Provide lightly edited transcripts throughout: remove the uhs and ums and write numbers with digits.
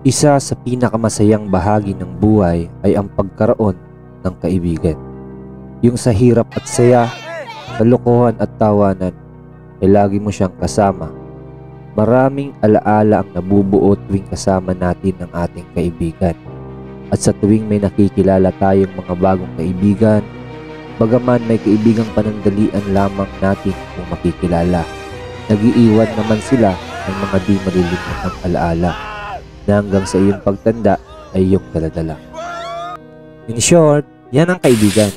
Isa sa pinakamasayang bahagi ng buhay ay ang pagkaroon ng kaibigan. Yung sa hirap at saya, kalokohan at tawanan, ay lagi mo siyang kasama. Maraming alaala ang nabubuo tuwing kasama natin ang ating kaibigan. At sa tuwing may nakikilala tayong mga bagong kaibigan, bagaman may kaibigang panandalian lamang natin kung makikilala, nag-iiwan naman sila ng mga di malilimutang alaala na hanggang sa iyong pagtanda ay iyong daladala. In short, yan ang kaibigan.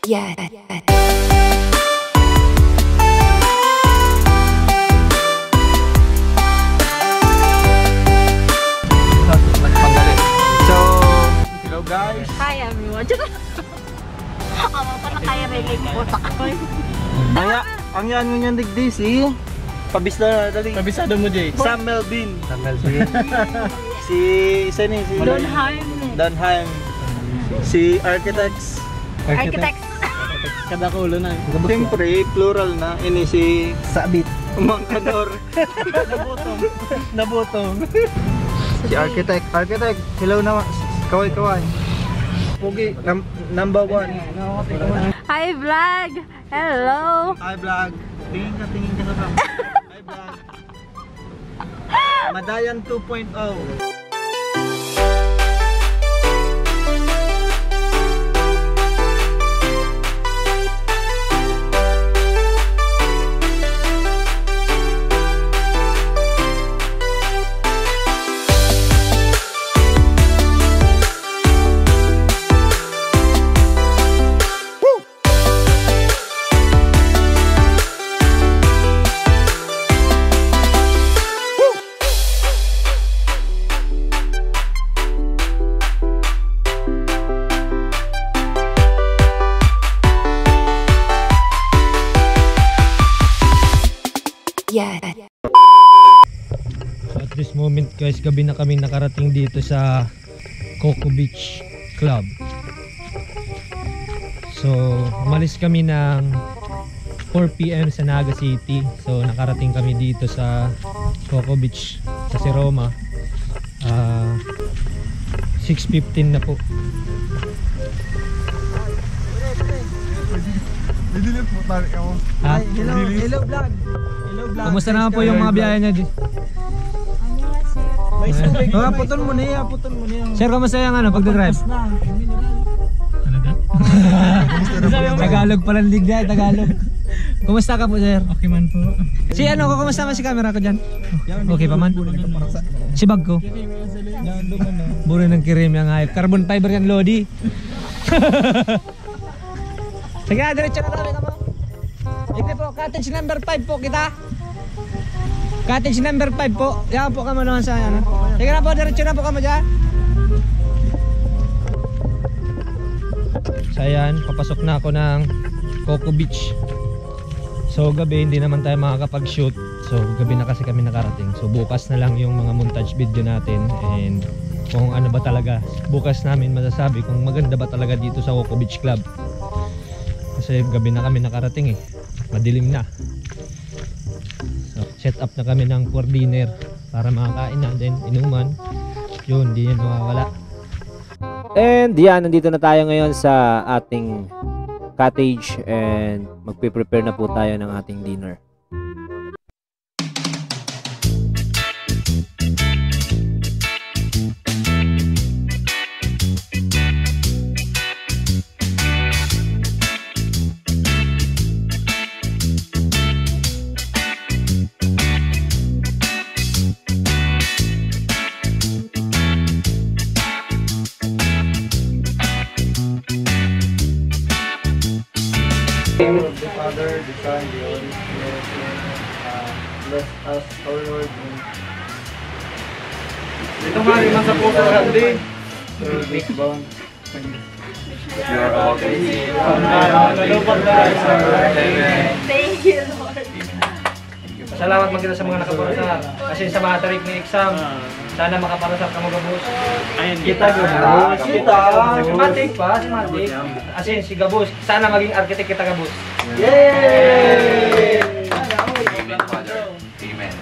Yeah. So, hello guys. Hi everyone. Ako pa na kaya reggae mo ta ako. Kaya, ang yan ngunyan digdi si Pabista dali. Pabisado mo, Jay. Sam Melvin. Si isa ni si Donheim. Si Architects. Architects. Kada ko ulo na. Siyempre, plural na. Ini si Sabit. Mangkanor. Nabotong. Si Architect. Architect, hello na. Kaway-kaway. Pugi, number 1. Hi vlog. Hello. Hi vlog. Tingin ka sa vlog. Hi vlog. Madayan 2.0. Yeah. So at this moment guys, gabi na kami nakarating dito sa Coco Beach Club. So umalis kami ng 4 PM sa Naga City. So nakarating kami dito sa Coco Beach sa Roma. 6:15 na po. Hello vlog. Kumusta naman po yung mga biyahe niya? Puton mo niya, Sir, kumusta yung pagdadrive? Tagalog pala ng ligday, Tagalog. Kumusta ka po, sir? Okay man po. Si kumusta man si camera ko dyan? Okay pa man? Si bag ko? Buro ng kirim yung hayop. Carbon fiber yan, Lodi. Sige, diretso na kami mo. Ito po, cottage number 5 po kita. Cottage number 5 po. Yan po kamo naman sa ano. Sige na po, diretso na po kamo dyan. So ayan, papasok na ako ng Coco Beach. So gabi hindi naman tayo makakapag-shoot. So gabi na kasi kami nakarating. So bukas na lang yung mga montage video natin. And kung ano ba talaga, bukas namin masasabi kung maganda ba talaga dito sa Coco Beach Club. Kasi gabi na kami nakarating eh. Madilim na. So set up na kami ng for dinner para makakain na. Then inuman. Yun, di yan mawawala. And yan, nandito na tayo ngayon sa ating cottage and magpe-prepare na po tayo ng ating dinner. name of the Father, the Son, the Holy Spirit. Bless us, O Lord. Dito nga rin sa puso handi. So, big bone. You are all crazy. Thank you, Lord. Salamat magkita sa mga nakaparasar. Kasi sa mga tarik na exam, sana makaparasar ka mga boss. Ayun, kita gabos. Kita. Si Matik pa, si Matik. Asin, si Gabus. Sana maging architect kita, Gabus. Yay! Amen, Father. Amen.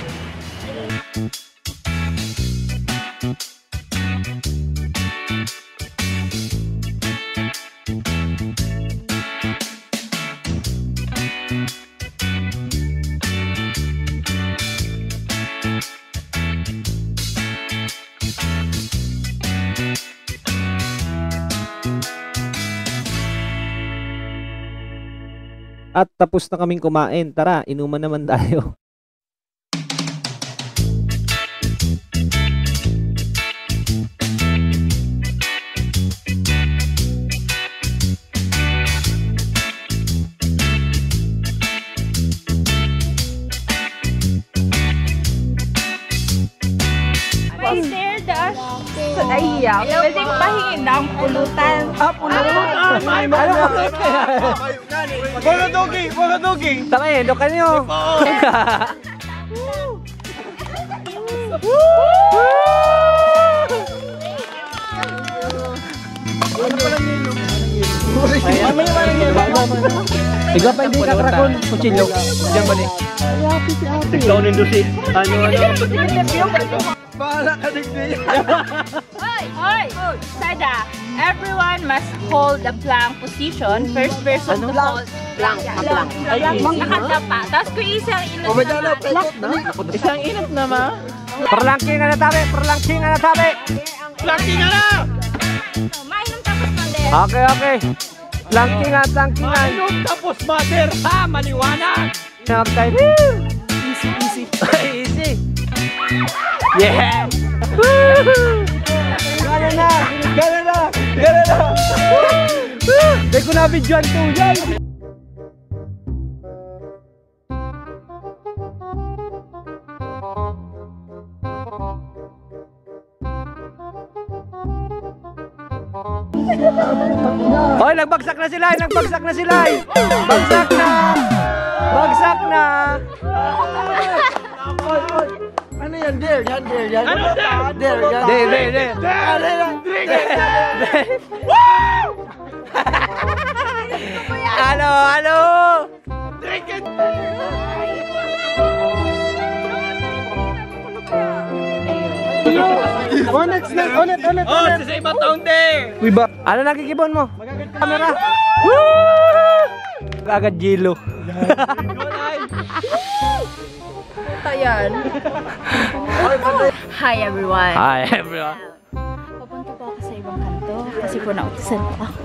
At tapos na kaming kumain. Tara, inuman naman tayo. May stair dash. Ay, pwede pahingin na ang pulutan. Pulutan! Mga dogi! Tama eh, doon kanyo. Ikaw pa hindi kakrakon, kutsilyo. Diyan ba ni? Tiglaw ni Dusi. Ano? Bahala ka digdi. Hoy! Sada, everyone must hold the plank position. First person to hold plank. Nakadapa. Tapos kung isang inot Isang init naman. Perlangking na tabi, perlangking na tabi. Laki na na! mainom tapos mander. Okay. Langkingan. Mainom tapos mater ha! Maliwanag! Nagtay. Easy. Yeah! Gana na! Hindi ko na videoan to yan. Hoy, nagbagsak na sila! Bagsak na! Ano yan? Dare! Ano dare? Halo! Ulit! Oh, sa ibang taon dare! Uy ba? Ano nakikibon mo? Camera! Woo! Agad jilo. Ayan. Hi everyone. Hi everyone. Papunta po ako sa ibang kanto kasi po nautusan po ako.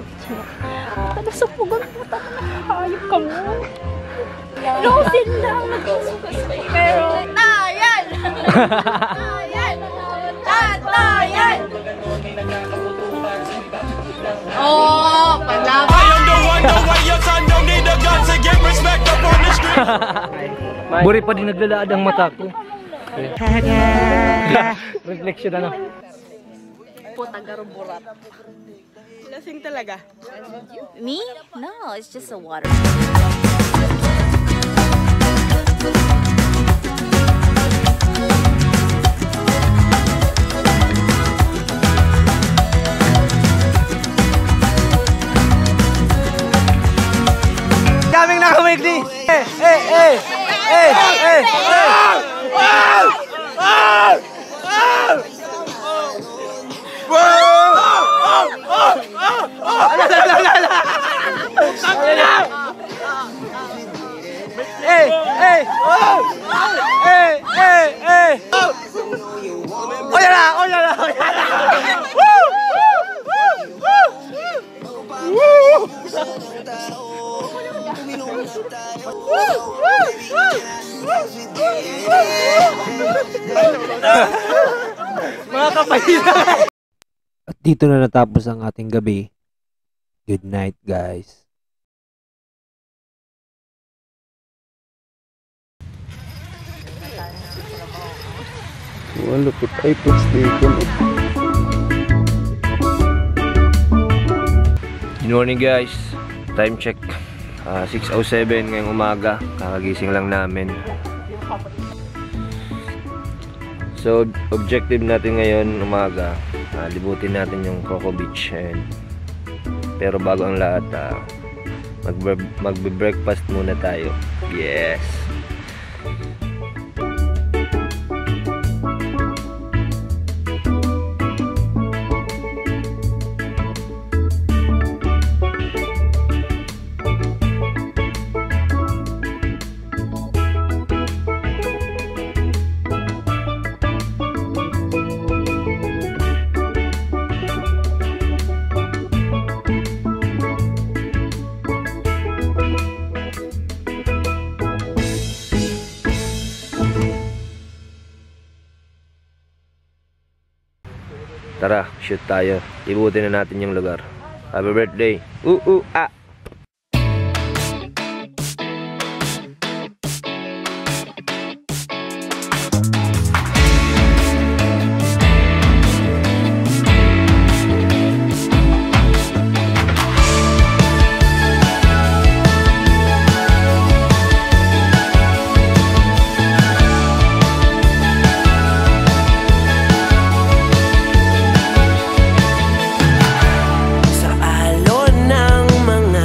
Taga-supugan po tayo. Hayop ka mo. Losin lang. Pero, ayan! Ayan! Oh, panlaban! I am the one, the way your son don't need a gun to get respect up on the street. Buri pa din naglalaad ang mata ko. Reflection ano? Po, taga-ruburat. Lasing talaga. Me? No, it's just a water. Kaming nakamigli! Mga kapahila! At dito na natapos ang ating gabi. Good night, guys. Malupit ay puts dito. Good morning guys. Time check. 6:07 ngayong umaga. Kakagising lang namin. So, objective natin ngayon umaga, libutin natin yung Coco Beach. Pero bago ang lahat, magbe-breakfast muna tayo. Yes! Tara, shoot tayo. Libutin na natin yung lugar. Happy birthday! Ah! Sa alon ng mga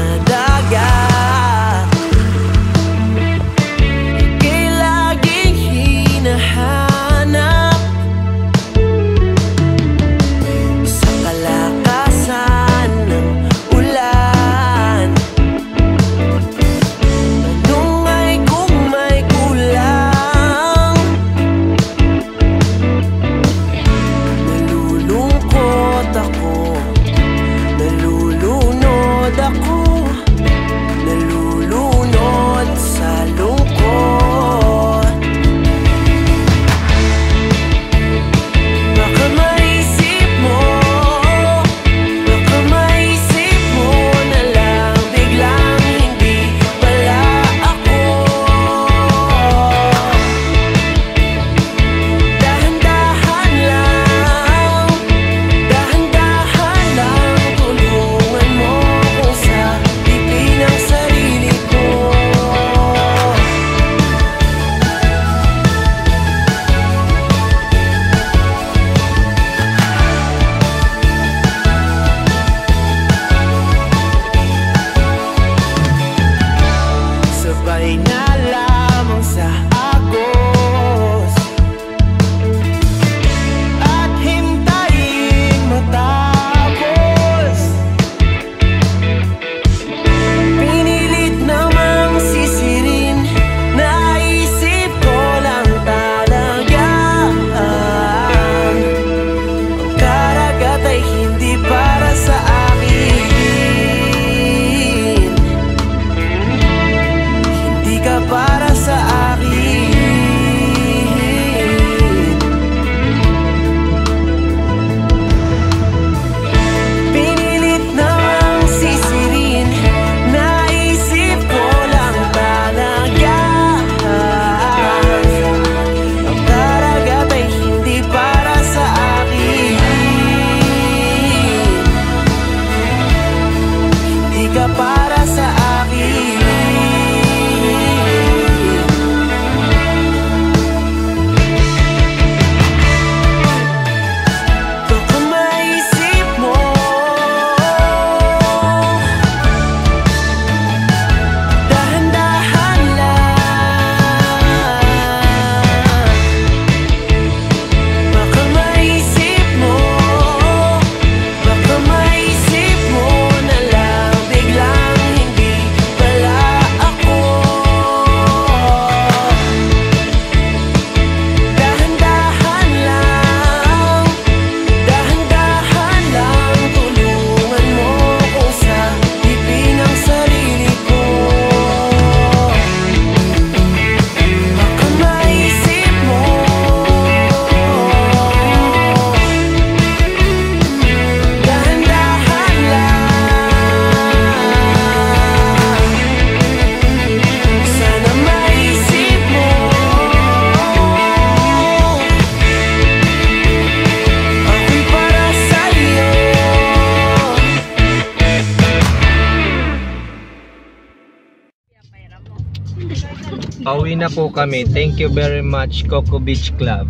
Pauwi na po kami. Thank you very much, Coco Beach Club.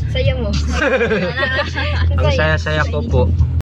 Saya mo. Ang saya-saya ko po.